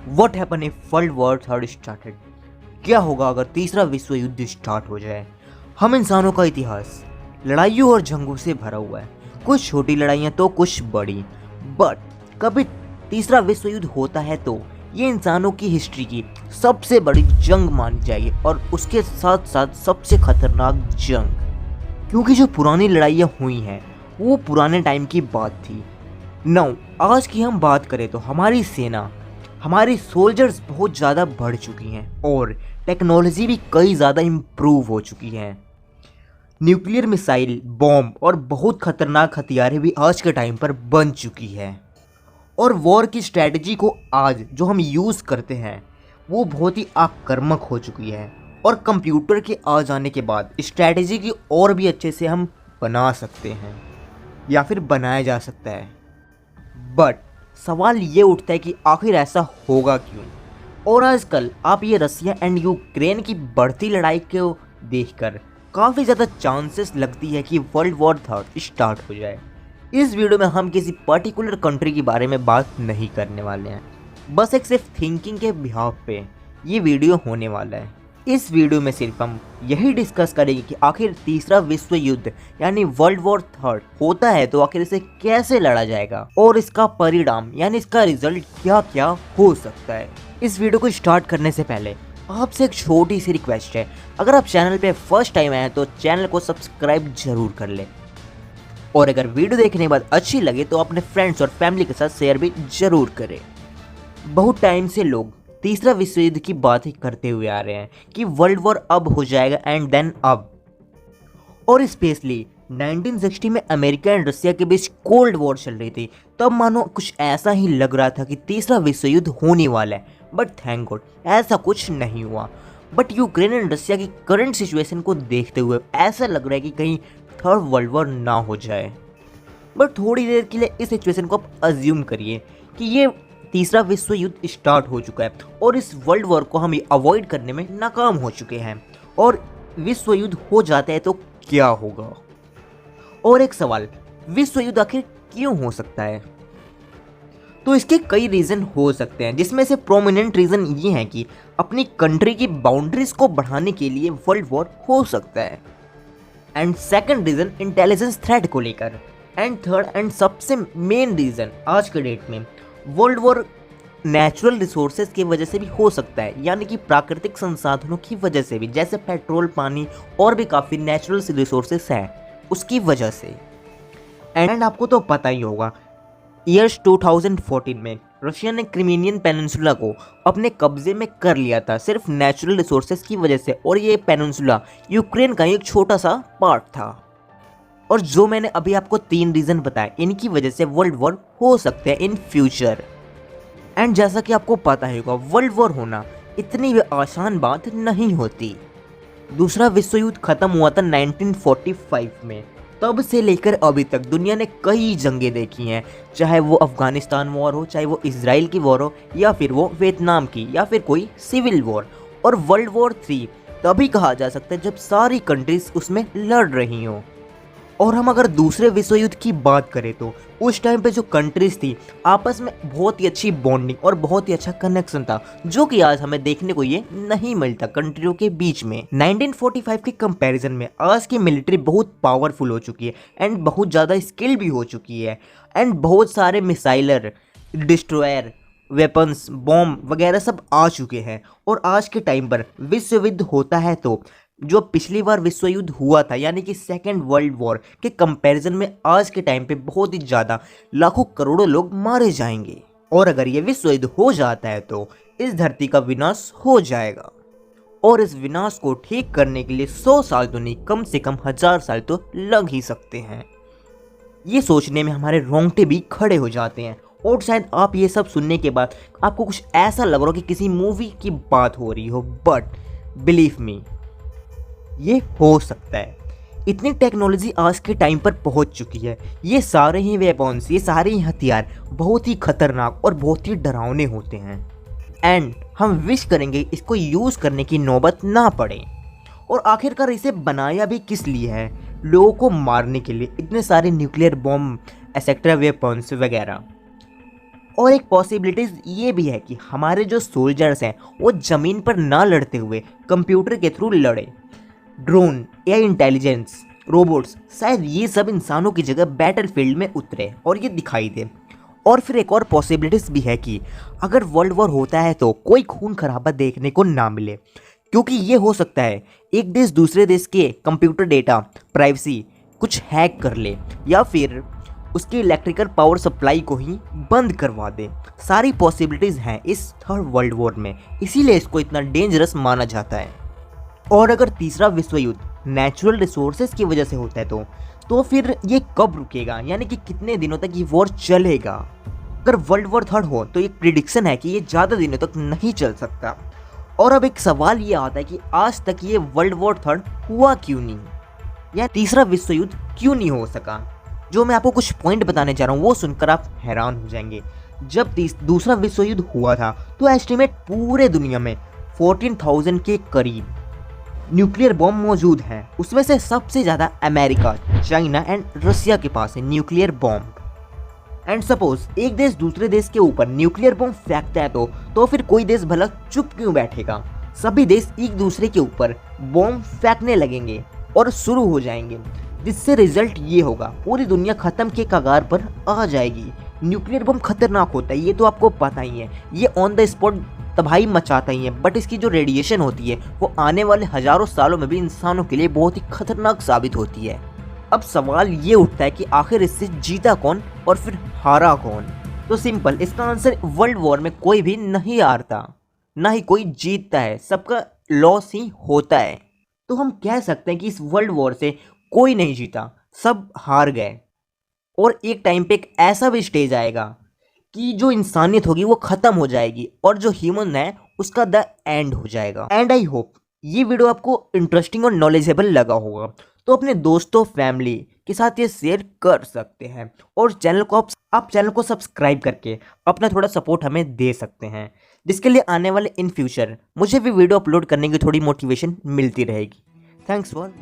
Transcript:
What happen if world war third started? क्या होगा अगर तीसरा विश्व युद्ध स्टार्ट हो जाए? हम इंसानों का इतिहास लड़ाइयों और जंगों से भरा हुआ है, कुछ छोटी लड़ाइयाँ तो कुछ बड़ी। बट कभी तीसरा विश्व युद्ध होता है तो ये इंसानों की हिस्ट्री की सबसे बड़ी जंग मानी जाएगी, और उसके साथ साथ सबसे खतरनाक जंग, क्योंकि जो पुरानी लड़ाइयाँ हुई हैं वो पुराने टाइम की बात थी। आज की हम बात करें तो हमारी सेना, हमारी सोल्जर्स बहुत ज़्यादा बढ़ चुकी हैं और टेक्नोलॉजी भी कई ज़्यादा इम्प्रूव हो चुकी है। न्यूक्लियर मिसाइल, बॉम्ब और बहुत खतरनाक हथियारें भी आज के टाइम पर बन चुकी है। और वॉर की स्ट्रैटेजी को आज जो हम यूज़ करते हैं वो बहुत ही आक्रामक हो चुकी है, और कंप्यूटर के आ जाने के बाद स्ट्रैटेजी की और भी अच्छे से हम बना सकते हैं या फिर बनाया जा सकता है। बट सवाल ये उठता है कि आखिर ऐसा होगा क्यों? और आजकल आप ये रसिया एंड यूक्रेन की बढ़ती लड़ाई को देखकर काफ़ी ज़्यादा चांसेस लगती है कि वर्ल्ड वॉर थर्ड स्टार्ट हो जाए। इस वीडियो में हम किसी पर्टिकुलर कंट्री के बारे में बात नहीं करने वाले हैं, बस एक सिर्फ थिंकिंग के बिहाफ पे ये वीडियो होने वाला है। इस वीडियो में सिर्फ हम यही डिस्कस करेंगे कि आखिर तीसरा विश्व युद्ध यानी वर्ल्ड वॉर थर्ड होता है तो आखिर इसे कैसे लड़ा जाएगा और इसका परिणाम यानी इसका रिजल्ट क्या क्या हो सकता है। इस वीडियो को स्टार्ट करने से पहले आपसे एक छोटी सी रिक्वेस्ट है, अगर आप चैनल पे फर्स्ट टाइम आए हैं तो चैनल को सब्सक्राइब जरूर कर ले, और अगर वीडियो देखने के बाद अच्छी लगे तो अपने फ्रेंड्स और फैमिली के साथ शेयर भी जरूर करें। बहुत टाइम से लोग तीसरा विश्व युद्ध की बात ही करते हुए आ रहे हैं कि वर्ल्ड वॉर अब हो जाएगा एंड देन अब, और स्पेशली 1960 में अमेरिका एंड रसिया के बीच कोल्ड वॉर चल रही थी, तब मानो कुछ ऐसा ही लग रहा था कि तीसरा विश्व युद्ध होने वाला है। बट थैंक गॉड ऐसा कुछ नहीं हुआ। बट यूक्रेन एंड रसिया की करंट सिचुएशन को देखते हुए ऐसा लग रहा है कि कहीं थर्ड वर्ल्ड वॉर ना हो जाए। बट थोड़ी देर के लिए इस सिचुएशन को आप अज्यूम करिए कि ये तीसरा विश्व युद्ध स्टार्ट हो चुका है और इस वर्ल्ड वॉर को हम अवॉइड करने में नाकाम हो चुके हैं, और विश्व युद्ध हो जाता है तो क्या होगा? और एक सवाल, विश्व युद्ध आखिर क्यों हो सकता है? तो इसके कई रीज़न हो सकते हैं, जिसमें से प्रोमिनेंट रीज़न ये है कि अपनी कंट्री की बाउंड्रीज को बढ़ाने के लिए वर्ल्ड वॉर हो सकता है, and second reason intelligence threat को लेकर, एंड थर्ड एंड सबसे मेन रीज़न आज के डेट में वर्ल्ड वॉर नेचुरल रिसोर्सेज की वजह से भी हो सकता है, यानी कि प्राकृतिक संसाधनों की वजह से भी, जैसे पेट्रोल, पानी और भी काफ़ी नेचुरल रिसोर्सेज हैं उसकी वजह से। एंड आपको तो पता ही होगा, ईयर्स 2014 में रशिया ने क्रिमीनियन पेनिनसुला को अपने कब्जे में कर लिया था सिर्फ नेचुरल रिसोर्सेज की वजह से, और ये पेनिनसुला यूक्रेन का एक छोटा सा पार्ट था। और जो मैंने अभी आपको 3 रीज़न बताए, इनकी वजह से वर्ल्ड वॉर हो सकते हैं इन फ्यूचर। एंड जैसा कि आपको पता ही होगा, वर्ल्ड वॉर होना इतनी भी आसान बात नहीं होती। दूसरा विश्व युद्ध खत्म हुआ था 1945 में, तब से लेकर अभी तक दुनिया ने कई जंगें देखी हैं, चाहे वो अफगानिस्तान वॉर हो, चाहे वो इजराइल की वॉर हो, या फिर वो वियतनाम की, या फिर कोई सिविल वॉर। और वर्ल्ड वॉर 3 तभी कहा जा सकता है जब सारी कंट्रीज उसमें लड़ रही हों। और हम अगर दूसरे विश्व युद्ध की बात करें तो उस टाइम पे जो कंट्रीज थी आपस में बहुत ही अच्छी बॉन्डिंग और बहुत ही अच्छा कनेक्शन था, जो कि आज हमें देखने को ये नहीं मिलता कंट्रियों के बीच में। 1945 के कंपैरिजन में आज की मिलिट्री बहुत पावरफुल हो चुकी है एंड बहुत ज़्यादा स्किल भी हो चुकी है, एंड बहुत सारे मिसाइलर, डिस्ट्रॉयर, वेपन्स, बॉम्ब वगैरह सब आ चुके हैं। और आज के टाइम पर विश्व युद्ध होता है तो जो पिछली बार विश्व युद्ध हुआ था यानी कि सेकेंड वर्ल्ड वॉर के कंपैरिजन में आज के टाइम पे बहुत ही ज़्यादा लाखों करोड़ों लोग मारे जाएंगे। और अगर ये विश्व युद्ध हो जाता है तो इस धरती का विनाश हो जाएगा, और इस विनाश को ठीक करने के लिए 100 साल तो नहीं, कम से कम 1000 साल तो लग ही सकते हैं। ये सोचने में हमारे रोंगटे भी खड़े हो जाते हैं, और शायद आप ये सब सुनने के बाद आपको कुछ ऐसा लग रहा हो कि किसी मूवी की बात हो रही हो, बट बिलीव मी ये हो सकता है। इतनी टेक्नोलॉजी आज के टाइम पर पहुंच चुकी है, ये सारे ही वेपन्स, ये सारे ही हथियार बहुत ही खतरनाक और बहुत ही डरावने होते हैं, एंड हम विश करेंगे इसको यूज़ करने की नौबत ना पड़े। और आखिरकार इसे बनाया भी किस लिए है? लोगों को मारने के लिए, इतने सारे न्यूक्लियर बॉम्ब, एक्सेट्रा वेपन्स वगैरह। और एक पॉसिबिलिटीज ये भी है कि हमारे जो सोल्जर्स हैं वो ज़मीन पर ना लड़ते हुए कंप्यूटर के थ्रू लड़े। ड्रोन, एआई इंटेलिजेंस, रोबोट्स, शायद ये सब इंसानों की जगह बैटलफील्ड में उतरे और ये दिखाई दे। और फिर एक और पॉसिबिलिटीज भी है कि अगर वर्ल्ड वॉर होता है तो कोई खून खराबा देखने को ना मिले, क्योंकि ये हो सकता है एक देश दूसरे देश के कंप्यूटर डेटा, प्राइवेसी कुछ हैक कर ले या फिर उसके इलेक्ट्रिकल पावर सप्लाई को ही बंद करवा दे। सारी पॉसिबिलिटीज़ हैं इस थर्ड वर्ल्ड वॉर में, इसीलिए इसको इतना डेंजरस माना जाता है। और अगर तीसरा विश्व युद्ध नेचुरल रिसोर्सेज की वजह से होता है तो फिर ये कब रुकेगा, यानी कि कितने दिनों तक ये वॉर चलेगा। अगर वर्ल्ड वॉर थर्ड हो तो एक प्रिडिक्शन है कि ये ज़्यादा दिनों तक नहीं चल सकता। और अब एक सवाल ये आता है कि आज तक ये वर्ल्ड वॉर थर्ड हुआ क्यों नहीं, या तीसरा विश्व युद्ध क्यों नहीं हो सका। जो मैं आपको कुछ पॉइंट बताने जा रहा हूँ वो सुनकर आप हैरान हो जाएंगे। जब दूसरा विश्व युद्ध हुआ था तो एस्टिमेट पूरे दुनिया में 14,000 के करीब न्यूक्लियर बॉम्ब मौजूद हैं। उसमें से सबसे ज़्यादा अमेरिका, चाइना एंड रसिया के पास है न्यूक्लियर बॉम्ब। एंड सपोज एक देश दूसरे देश के ऊपर न्यूक्लियर बॉम्ब फेंकता है तो फिर कोई देश भला चुप क्यों बैठेगा। सभी देश एक दूसरे के ऊपर बॉम्ब फेंकने लगेंगे और शुरू हो जाएंगे, जिससे रिजल्ट ये होगा पूरी दुनिया खत्म के कगार पर आ जाएगी। न्यूक्लियर बम खतरनाक होता है, ये तो आपको पता ही है। ये ऑन द स्पॉट तबाही मचाता ही है, बट इसकी जो रेडिएशन होती है वो आने वाले हजारों सालों में भी इंसानों के लिए बहुत ही खतरनाक साबित होती है। अब सवाल ये उठता है कि आखिर इससे जीता कौन और फिर हारा कौन। तो सिंपल, इसका आंसर वर्ल्ड वॉर में कोई भी नहीं हारता, ना ही कोई जीतता है, सबका लॉस ही होता है। तो हम कह सकते हैं कि इस वर्ल्ड वॉर से कोई नहीं जीता, सब हार गए। और एक टाइम पे एक ऐसा भी स्टेज आएगा कि जो इंसानियत होगी वो खत्म हो जाएगी और जो ह्यूमन है उसका द एंड हो जाएगा। एंड आई होप ये वीडियो आपको इंटरेस्टिंग और नॉलेजेबल लगा होगा, तो अपने दोस्तों, फैमिली के साथ ये शेयर कर सकते हैं। और आप चैनल को सब्सक्राइब करके अपना थोड़ा सपोर्ट हमें दे सकते हैं, जिसके लिए आने वाले इन फ्यूचर मुझे भी वीडियो अपलोड करने की थोड़ी मोटिवेशन मिलती रहेगी। Thanks for